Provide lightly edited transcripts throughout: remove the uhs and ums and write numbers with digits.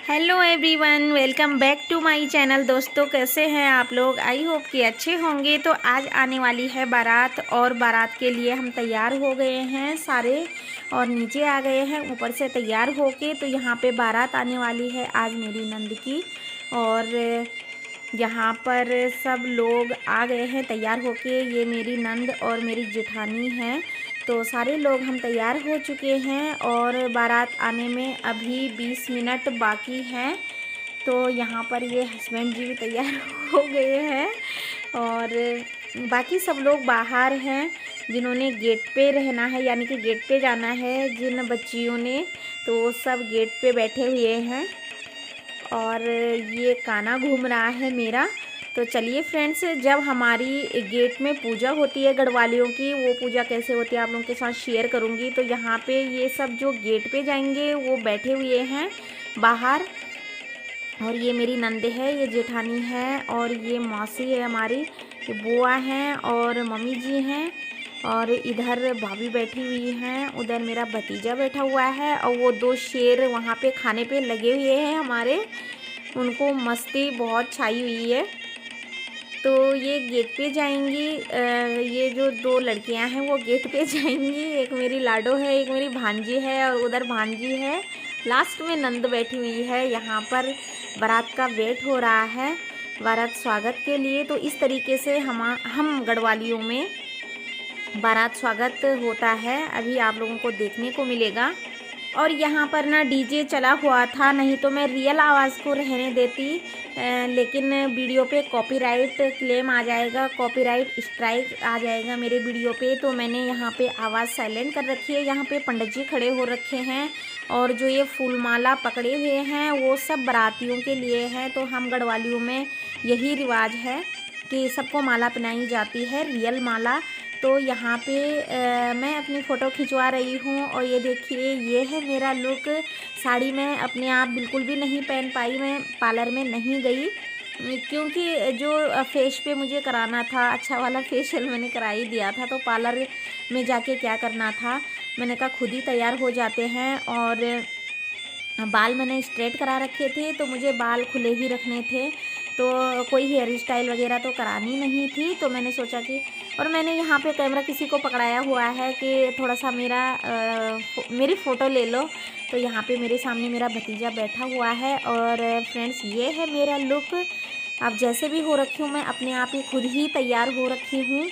Hello everyone, welcome back to my channel. दोस्तों, कैसे हैं आप लोग? आई होप कि अच्छे होंगे। तो आज आने वाली है बारात और बारात के लिए हम तैयार हो गए हैं सारे और नीचे आ गए हैं ऊपर से तैयार होके। तो यहाँ पे बारात आने वाली है आज मेरी नंद की और यहाँ पर सब लोग आ गए हैं तैयार होके। ये मेरी नंद और मेरी जेठानी हैं। तो सारे लोग हम तैयार हो चुके हैं और बारात आने में अभी 20 मिनट बाकी हैं। तो यहाँ पर ये हस्बैंड जी भी तैयार हो गए हैं और बाकी सब लोग बाहर हैं जिन्होंने गेट पे रहना है, यानी कि गेट पे जाना है जिन बच्चियों ने, तो वो सब गेट पे बैठे हुए हैं। और ये काना घूम रहा है मेरा। तो चलिए फ्रेंड्स, जब हमारी गेट में पूजा होती है गढ़वालियों की, वो पूजा कैसे होती है आप लोगों के साथ शेयर करूंगी। तो यहाँ पे ये सब जो गेट पे जाएंगे वो बैठे हुए हैं बाहर। और ये मेरी नंद है, ये जेठानी है और ये मौसी है हमारी, ये बुआ हैं और मम्मी जी हैं। और इधर भाभी बैठी हुई हैं, उधर मेरा भतीजा बैठा हुआ है और वो दो शेर वहाँ पे खाने पे लगे हुए हैं हमारे, उनको मस्ती बहुत छाई हुई है। तो ये गेट पे जाएंगी, ये जो दो लड़कियां हैं वो गेट पे जाएंगी। एक मेरी लाडो है, एक मेरी भांजी है और उधर भांजी है, लास्ट में नंद बैठी हुई है। यहाँ पर बारात का वेट हो रहा है बारात स्वागत के लिए। तो इस तरीके से हम गढ़वालियों में बारात स्वागत होता है, अभी आप लोगों को देखने को मिलेगा। और यहाँ पर ना डीजे चला हुआ था, नहीं तो मैं रियल आवाज़ को रहने देती, लेकिन वीडियो पे कॉपीराइट क्लेम आ जाएगा, कॉपीराइट स्ट्राइक आ जाएगा मेरे वीडियो पे। तो मैंने यहाँ पे आवाज़ साइलेंट कर रखी है। यहाँ पे पंडित जी खड़े हो रखे हैं और जो ये फूलमाला पकड़े हुए हैं वो सब बारातियों के लिए है। तो हम गढ़वालियों में यही रिवाज है कि सबको माला पहनाई जाती है, रियल माला। तो यहाँ पे मैं अपनी फ़ोटो खिंचवा रही हूँ और ये देखिए, ये है मेरा लुक। साड़ी मैं अपने आप बिल्कुल भी नहीं पहन पाई, मैं पार्लर में नहीं गई क्योंकि जो फेस पे मुझे कराना था, अच्छा वाला फेशियल मैंने करा ही दिया था। तो पार्लर में जाके क्या करना था, मैंने कहा खुद ही तैयार हो जाते हैं। और बाल मैंने स्ट्रेट करा रखे थे, तो मुझे बाल खुले ही रखने थे, तो कोई हेयर स्टाइल वगैरह तो करानी नहीं थी। तो मैंने सोचा कि, और मैंने यहाँ पे कैमरा किसी को पकड़ाया हुआ है कि थोड़ा सा मेरी फ़ोटो ले लो। तो यहाँ पे मेरे सामने मेरा भतीजा बैठा हुआ है। और फ्रेंड्स, ये है मेरा लुक। अब जैसे भी हो रखी हूँ, मैं अपने आप ही खुद ही तैयार हो रखी हूँ।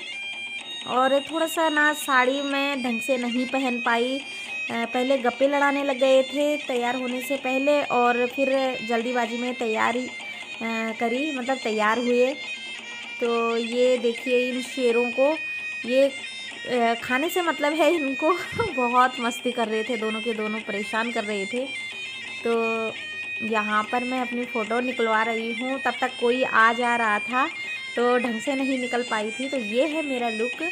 और थोड़ा सा ना साड़ी मैं ढंग से नहीं पहन पाई, पहले गप्पे लड़ाने लग गए थे तैयार होने से पहले और फिर जल्दीबाजी में तैयारी करी, मतलब तैयार हुए। तो ये देखिए इन शेरों को, ये खाने से मतलब है इनको बहुत मस्ती कर रहे थे, दोनों के दोनों परेशान कर रहे थे। तो यहाँ पर मैं अपनी फ़ोटो निकलवा रही हूँ, तब तक कोई आ जा रहा था तो ढंग से नहीं निकल पाई थी। तो ये है मेरा लुक।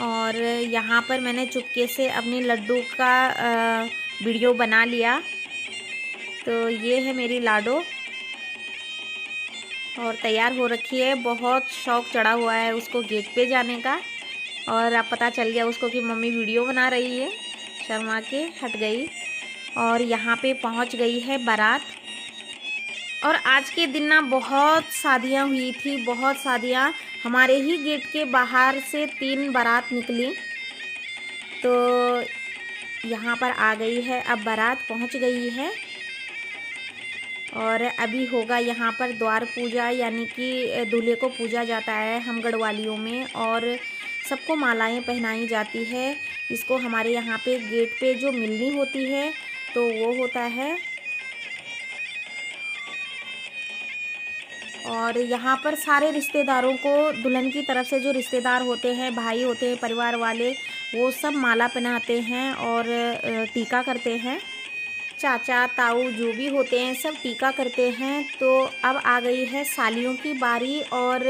और यहाँ पर मैंने चुपके से अपनी लड्डू का वीडियो बना लिया। तो ये है मेरी लाडो और तैयार हो रखी है, बहुत शौक चढ़ा हुआ है उसको गेट पे जाने का। और अब पता चल गया उसको कि मम्मी वीडियो बना रही है, शर्मा के हट गई। और यहाँ पे पहुँच गई है बारात। और आज के दिन ना बहुत शादियाँ हुई थी, बहुत शादियाँ। हमारे ही गेट के बाहर से 3 बारात निकली। तो यहाँ पर आ गई है, अब बारात पहुँच गई है और अभी होगा यहाँ पर द्वार पूजा, यानी कि दूल्हे को पूजा जाता है हम गढ़वालियों में। और सबको मालाएं पहनाई जाती है। इसको हमारे यहाँ पे गेट पे जो मिलनी होती है तो वो होता है। और यहाँ पर सारे रिश्तेदारों को, दुल्हन की तरफ से जो रिश्तेदार होते हैं, भाई होते हैं, परिवार वाले, वो सब माला पहनाते हैं और टीका करते हैं। चाचा ताऊ जो भी होते हैं सब टीका करते हैं। तो अब आ गई है सालियों की बारी और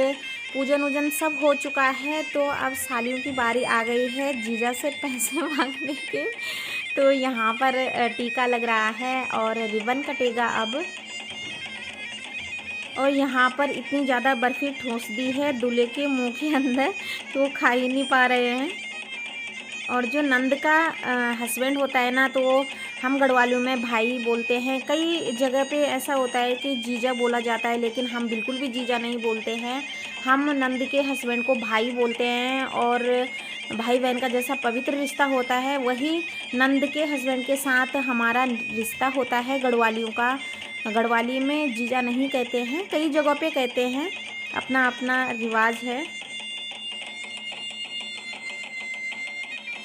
पूजन वूजन सब हो चुका है। तो अब सालियों की बारी आ गई है जीजा से पैसे मांगने के। तो यहाँ पर टीका लग रहा है और रिबन कटेगा अब। और यहाँ पर इतनी ज़्यादा बर्फ़ी ठूँस दी है दूल्हे के मुंह के अंदर कि वो खा ही नहीं पा रहे हैं। और जो नंद का हस्बैंड होता है ना, तो हम गढ़वालियों में भाई बोलते हैं। कई जगह पे ऐसा होता है कि जीजा बोला जाता है, लेकिन हम बिल्कुल भी जीजा नहीं बोलते हैं। हम नंद के हस्बैंड को भाई बोलते हैं। और भाई बहन का जैसा पवित्र रिश्ता होता है, वही नंद के हस्बैंड के साथ हमारा रिश्ता होता है गढ़वालियों का। गढ़वाली में जीजा नहीं कहते हैं, कई जगहों पे कहते हैं, अपना अपना रिवाज है।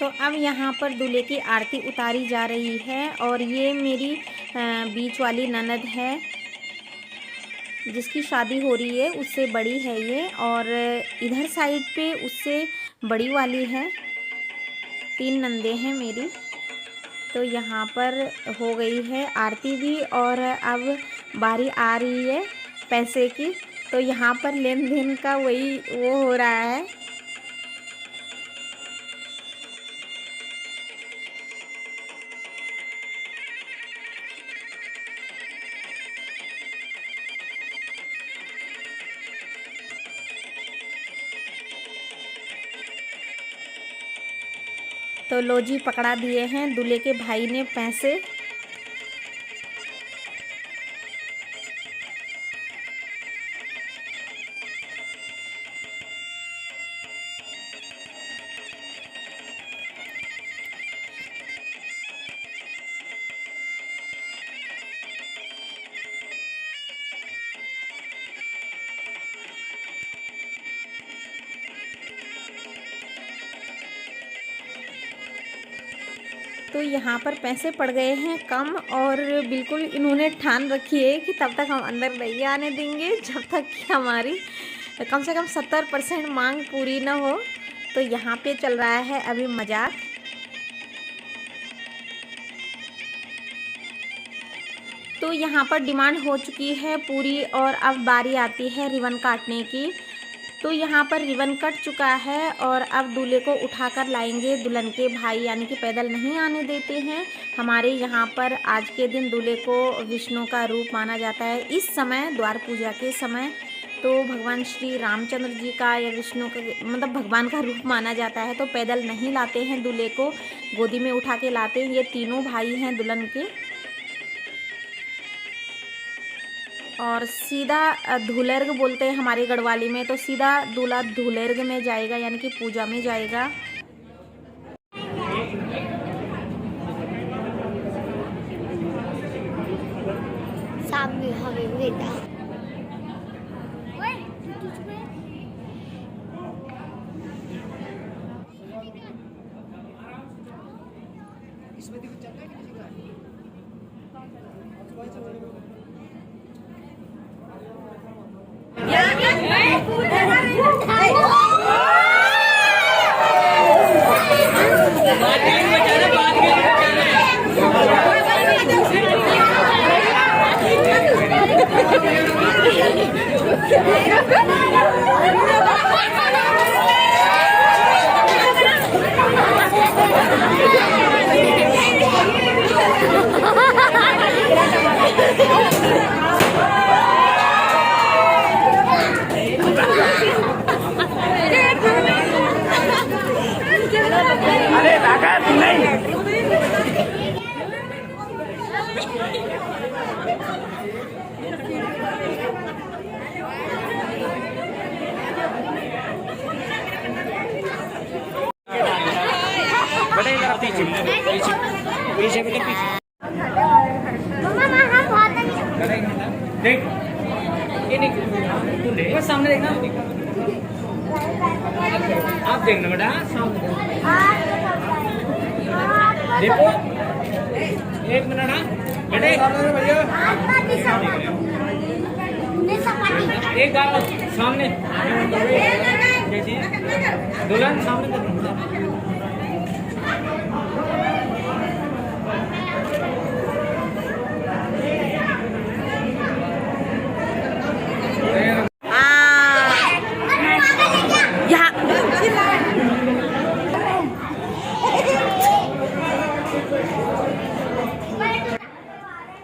तो अब यहाँ पर दूल्हे की आरती उतारी जा रही है। और ये मेरी बीच वाली ननद है, जिसकी शादी हो रही है, उससे बड़ी है ये। और इधर साइड पे उससे बड़ी वाली है। 3 नंदे हैं मेरी। तो यहाँ पर हो गई है आरती भी, और अब बारी आ रही है पैसे की। तो यहाँ पर लेन देन का वही वो हो रहा है। तो लो जी, पकड़ा दिए हैं दूल्हे के भाई ने पैसे। तो यहाँ पर पैसे पड़ गए हैं कम, और बिल्कुल इन्होंने ठान रखी है कि तब तक हम अंदर नहीं आने देंगे जब तक कि हमारी कम से कम 70% मांग पूरी ना हो। तो यहाँ पे चल रहा है अभी मजाक। तो यहाँ पर डिमांड हो चुकी है पूरी, और अब बारी आती है रिबन काटने की। तो यहाँ पर रिबन कट चुका है, और अब दूल्हे को उठाकर लाएंगे दुल्हन के भाई, यानी कि पैदल नहीं आने देते हैं। हमारे यहाँ पर आज के दिन दूल्हे को विष्णु का रूप माना जाता है। इस समय द्वार पूजा के समय तो भगवान श्री रामचंद्र जी का या विष्णु का, मतलब भगवान का रूप माना जाता है। तो पैदल नहीं लाते हैं दूल्हे को, गोदी में उठा के लाते हैं। ये तीनों भाई हैं दुल्हन के। और सीधा धुलेर्ग बोलते हैं हमारे गढ़वाली में। तो सीधा दूल्हा धुलेर्ग में जाएगा, यानी कि पूजा में जाएगा। सामने हमें बेटा पीछे बेटे पीछे देख ये नहीं तू ले बस सामने देखना आप देखना बेटा सामने देखो एक मिनट ना बेटे एक बार सामने दुल्हन सामने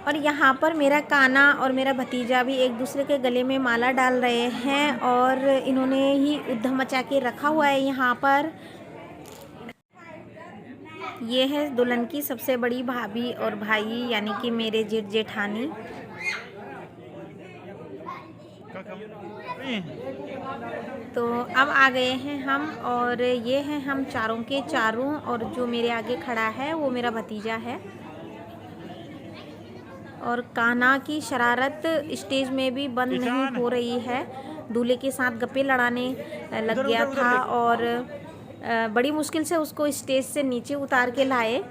और यहाँ पर मेरा काना और मेरा भतीजा भी एक दूसरे के गले में माला डाल रहे हैं, और इन्होंने ही उद्धम मचा के रखा हुआ है यहाँ पर। ये है दुल्हन की सबसे बड़ी भाभी और भाई, यानी कि मेरे जेठ जेठानी। तो अब आ गए हैं हम, और ये हैं हम चारों के चारों, और जो मेरे आगे खड़ा है वो मेरा भतीजा है। और कान्हा की शरारत स्टेज में भी बंद नहीं हो रही है। दूल्हे के साथ गप्पे लड़ाने लग गया था, और बड़ी मुश्किल से उसको स्टेज से नीचे उतार के लाए।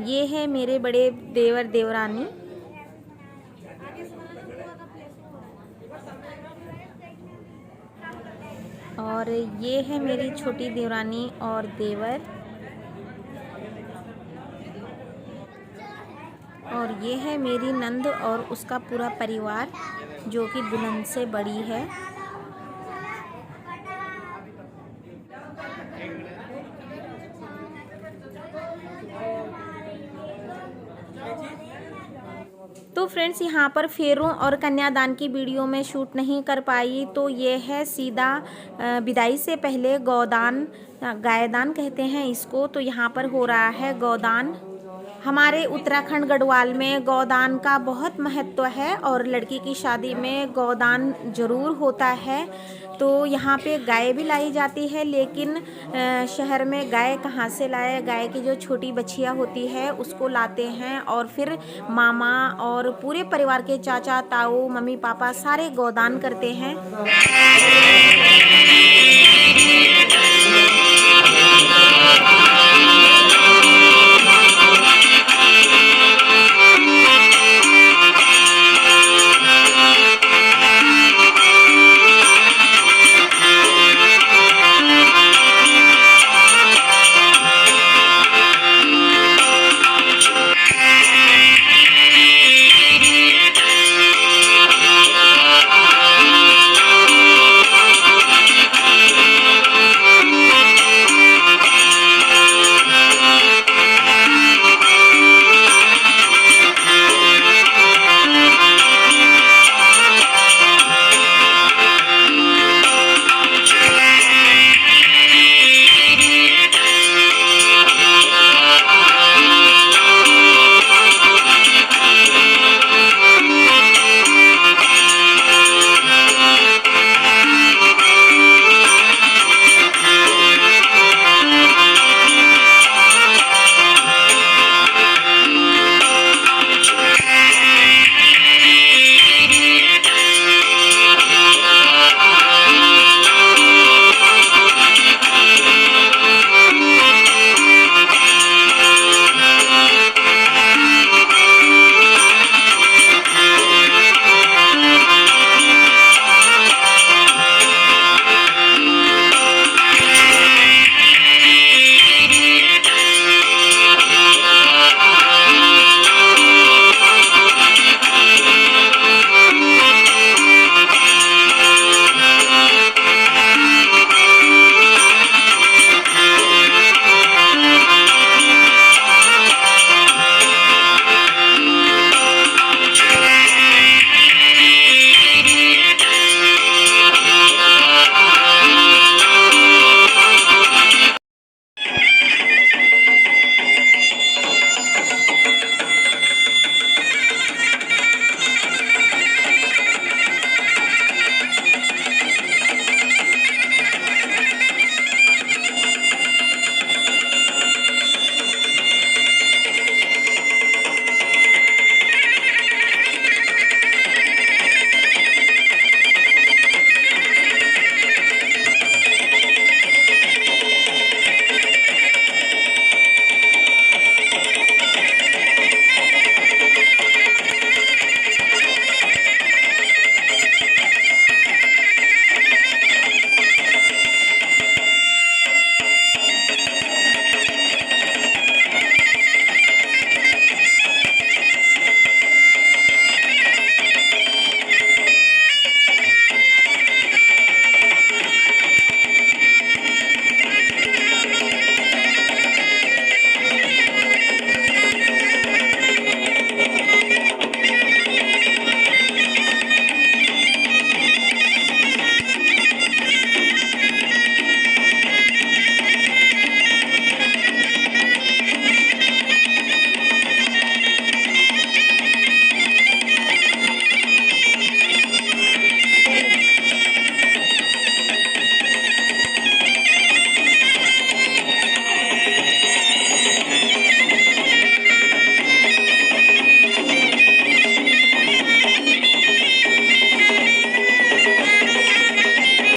ये है मेरे बड़े देवर देवरानी। और ये है मेरी छोटी देवरानी और देवर। और ये है मेरी नंद और उसका पूरा परिवार, जो कि दुल्हन से बड़ी है। तो फ्रेंड्स, यहाँ पर फेरों और कन्यादान की वीडियो में शूट नहीं कर पाई, तो ये है सीधा विदाई से पहले गौदान, गायदान कहते हैं इसको। तो यहाँ पर हो रहा है गौदान। हमारे उत्तराखंड गढ़वाल में गौदान का बहुत महत्व है, और लड़की की शादी में गौदान ज़रूर होता है। तो यहाँ पे गाय भी लाई जाती है, लेकिन शहर में गाय कहाँ से लाए? गाय की जो छोटी बछिया होती है उसको लाते हैं, और फिर मामा और पूरे परिवार के चाचा ताऊ मम्मी पापा सारे गौदान करते हैं।